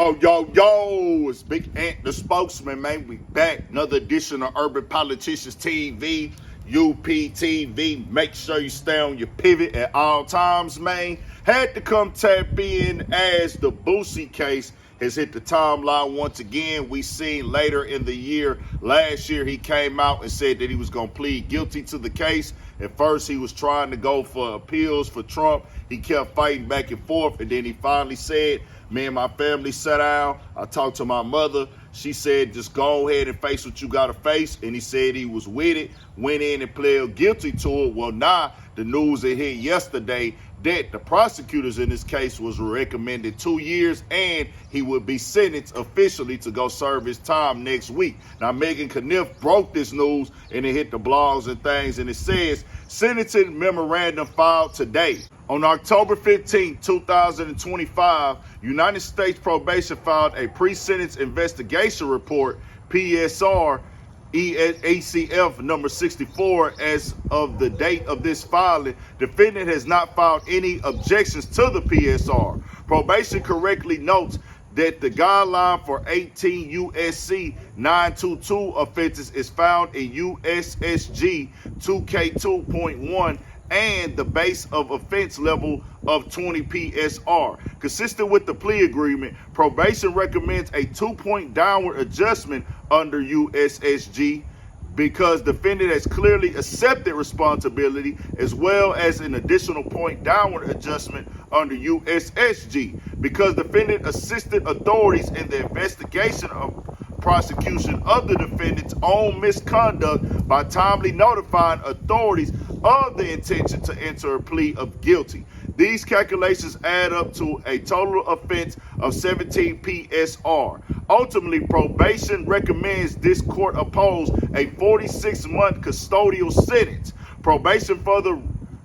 Yo, it's Big Ant, the spokesman, man. We back. Another edition of Urban Politicians TV, UPTV. Make sure you stay on your pivot at all times, man. Had to come tap in as the Boosie case has hit the timeline once again. We seen later in the year, last year, he came out and said that he was going to plead guilty to the case. At first, he was trying to go for appeals for Trump. He kept fighting back and forth, and then he finally said, me and my family sat down. I talked to my mother. She said, just go ahead and face what you got to face. And he said he was with it, went in and pled guilty to it. Well, now the news that hit yesterday that the prosecutors in this case was recommended 2 years and he would be sentenced officially to go serve his time next week. Now, Megan Kniff broke this news and it hit the blogs and things, and it says, sentencing memorandum filed today. On October 15, 2025, United States Probation filed a pre-sentence investigation report, PSR, ACF number 64. As of the date of this filing, defendant has not filed any objections to the PSR. Probation correctly notes that the guideline for 18 USC 922 offenses is found in USSG 2K2.1 and the base of offense level of 20 PSR. Consistent with the plea agreement, probation recommends a 2-point downward adjustment under USSG because defendant has clearly accepted responsibility, as well as an additional point downward adjustment under USSG because defendant assisted authorities in the investigation of prosecution of the defendant's own misconduct by timely notifying authorities of the intention to enter a plea of guilty. These calculations add up to a total offense of 17 PSR. Ultimately, probation recommends this court oppose a 46-month custodial sentence. Probation further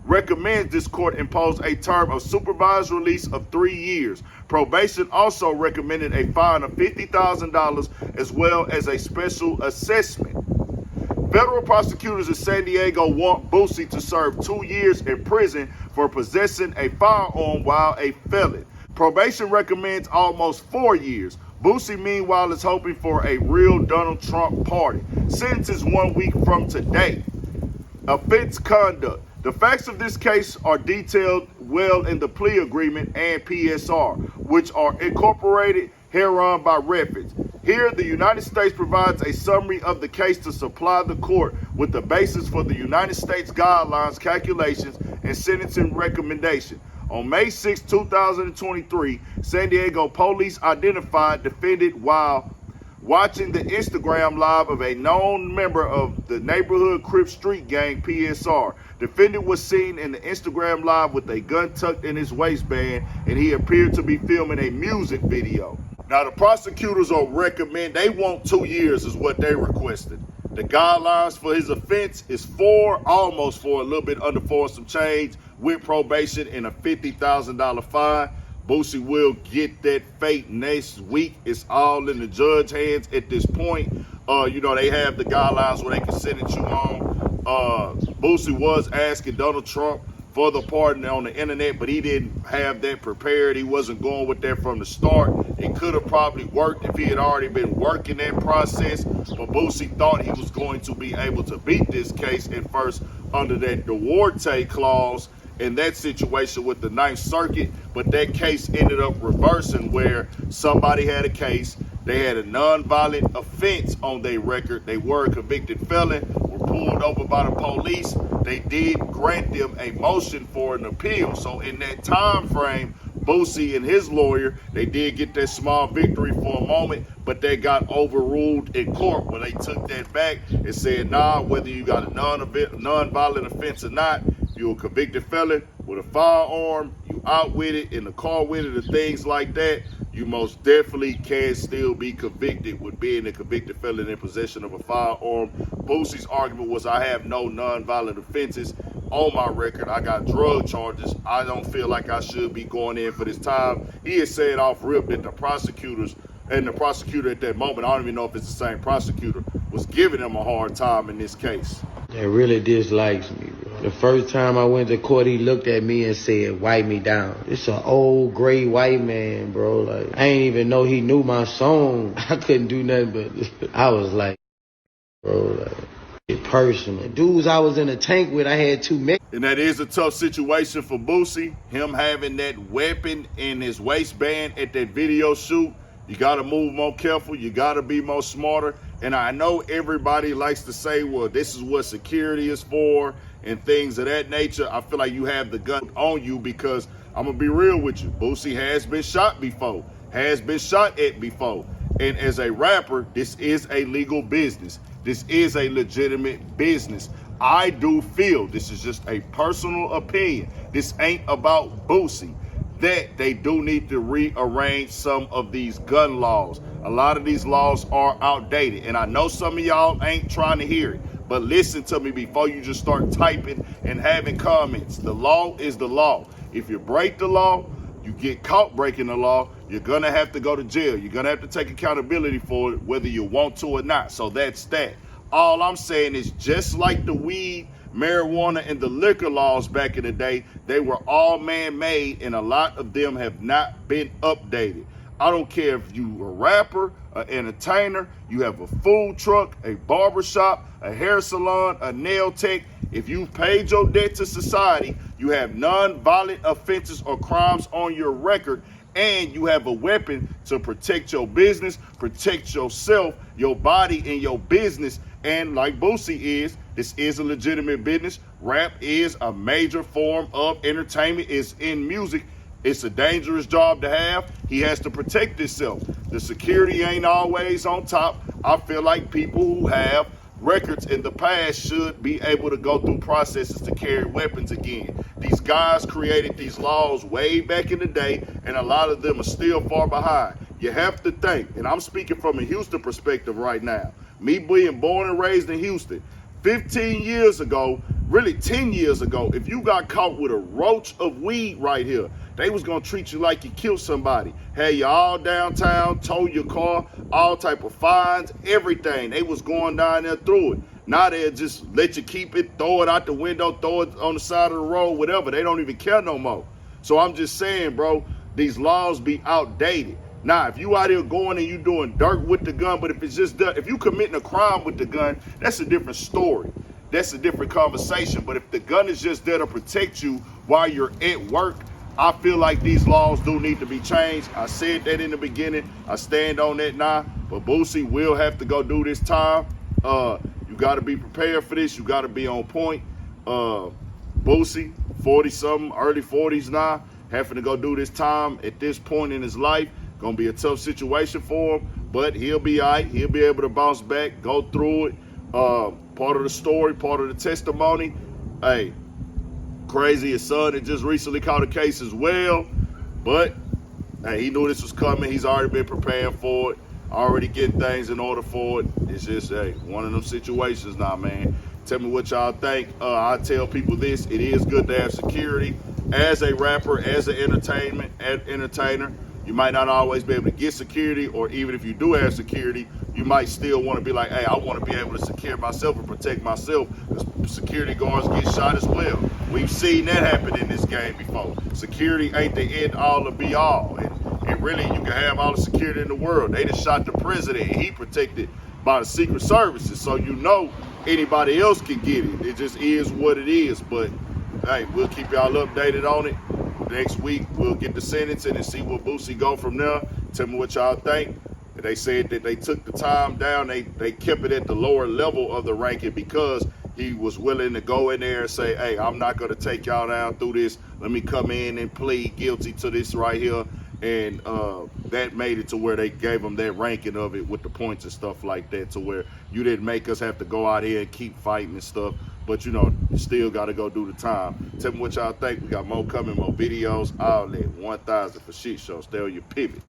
recommends this court impose a term of supervised release of 3 years. Probation also recommended a fine of $50,000 as well as a special assessment. Federal prosecutors in San Diego want Boosie to serve 2 years in prison for possessing a firearm while a felon. Probation recommends almost 4 years. Boosie, meanwhile, is hoping for a real Donald Trump party. Sentence is 1 week from today. Offense conduct. The facts of this case are detailed well in the plea agreement and PSR, which are incorporated herein by reference. Here, the United States provides a summary of the case to supply the court with the basis for the United States guidelines, calculations, and sentencing recommendation. On May 6, 2023, San Diego police identified defendant while watching the Instagram live of a known member of the neighborhood Crip Street Gang, PSR. Defendant was seen in the Instagram live with a gun tucked in his waistband, and he appeared to be filming a music video. Now, the prosecutors they want 2 years is what they requested. The guidelines for his offense is 4, almost 4, a little bit under 4 some change, with probation and a $50,000 fine. Boosie will get that fate next week. It's all in the judge's hands at this point. They have the guidelines where they can sentence you on. Boosie was asking Donald Trump for the pardon on the internet, but he didn't have that prepared. He wasn't going with that from the start. It could have probably worked if he had already been working that process, but Boosie thought he was going to be able to beat this case at first under that Duarte clause in that situation with the Ninth Circuit, but that case ended up reversing where somebody had a case, they had a nonviolent offense on their record, they were a convicted felon, were pulled over by the police, they did grant them a motion for an appeal. So in that time frame, Boosie and his lawyer, they did get that small victory for a moment, but they got overruled in court when they took that back and said, nah, whether you got a nonviolent offense or not, you're a convicted felon with a firearm, you out with it, in the car with it, and things like that, you most definitely can still be convicted with being a convicted felon in possession of a firearm. Boosie's argument was, I have no nonviolent offenses on my record. I got drug charges. I don't feel like I should be going in for this time. He had said off rip that the prosecutors and the prosecutor at that moment, I don't even know if it's the same prosecutor, was giving him a hard time in this case. That really dislikes me, bro. The first time I went to court, he looked at me and said, "Wipe me down." It's an old gray white man, bro. Like, I ain't even know he knew my song. I couldn't do nothing but I was like, bro, like, it personal. The dudes I was in a tank with, I had too many. And that is a tough situation for Boosie. Him having that weapon in his waistband at that video shoot. You got to move more careful. You got to be more smarter. And I know everybody likes to say, well, this is what security is for and things of that nature. I feel like you have the gun on you because I'm going to be real with you. Boosie has been shot before, has been shot at before. And as a rapper, this is a legal business. This is a legitimate business. I do feel, this is just a personal opinion, this ain't about Boosie, that they do need to rearrange some of these gun laws. A lot of these laws are outdated, and I know some of y'all ain't trying to hear it, but listen to me before you just start typing and having comments. The law is the law. If you break the law, you get caught breaking the law, you're gonna have to go to jail. You're gonna have to take accountability for it, whether you want to or not. So that's that. All I'm saying is, just like the weed, marijuana, and the liquor laws back in the day, they were all man-made, and a lot of them have not been updated. I don't care if you a rapper, an entertainer, you have a food truck, a barbershop, a hair salon, a nail tech. If you've paid your debt to society, you have non-violent offenses or crimes on your record, and you have a weapon to protect your business, protect yourself, your body, and your business. And like Boosie is, this is a legitimate business. Rap is a major form of entertainment. It's in music. It's a dangerous job to have. He has to protect himself. The security ain't always on top. I feel like people who have records in the past should be able to go through processes to carry weapons again. These guys created these laws way back in the day, and a lot of them are still far behind. You have to think, and I'm speaking from a Houston perspective right now. Me being born and raised in Houston, 15 years ago, really 10 years ago, if you got caught with a roach of weed right here, they was gonna treat you like you killed somebody. Had you all downtown, tow your car, all type of fines, everything. They was going down there through it. Now they'll just let you keep it, throw it out the window, throw it on the side of the road, whatever. They don't even care no more. So I'm just saying, bro, these laws be outdated. Now, if you out here going and you doing dirt with the gun, but if it's just if you committing a crime with the gun, that's a different story. That's a different conversation. But if the gun is just there to protect you while you're at work, I feel like these laws do need to be changed. I said that in the beginning. I stand on that now. But Boosie will have to go do this time. You got to be prepared for this. You got to be on point. Boosie, 40-something, early 40s now, having to go do this time at this point in his life. Gonna be a tough situation for him, but he'll be all right. He'll be able to bounce back, go through it. Part of the story, part of the testimony. Hey, crazy, his son had just recently caught a case as well, but hey, he knew this was coming. He's already been preparing for it, already getting things in order for it. It's just, hey, one of them situations now, man. Tell me what y'all think. I tell people this, it is good to have security. As a rapper, as an entertainer, you might not always be able to get security, or even if you do have security, you might still want to be like, hey, I want to be able to secure myself and protect myself, because security guards get shot as well. We've seen that happen in this game before. Security ain't the end all to be all. And really, you can have all the security in the world. They just shot the president, and he protected by the Secret Services. So you know anybody else can get it. It just is what it is. But hey, we'll keep y'all updated on it. Next week, we'll get the sentencing and see what Boosie go from there. Tell me what y'all think. They said that they took the time down. They kept it at the lower level of the ranking because he was willing to go in there and say, hey, I'm not going to take y'all down through this. Let me come in and plead guilty to this right here. And that made it to where they gave him that ranking of it with the points and stuff like that, to where you didn't make us have to go out here and keep fighting and stuff. But, you know, you still got to go do the time. Tell me what y'all think. We got more coming, more videos. All that 1000 for shit show. Stay on your pivot.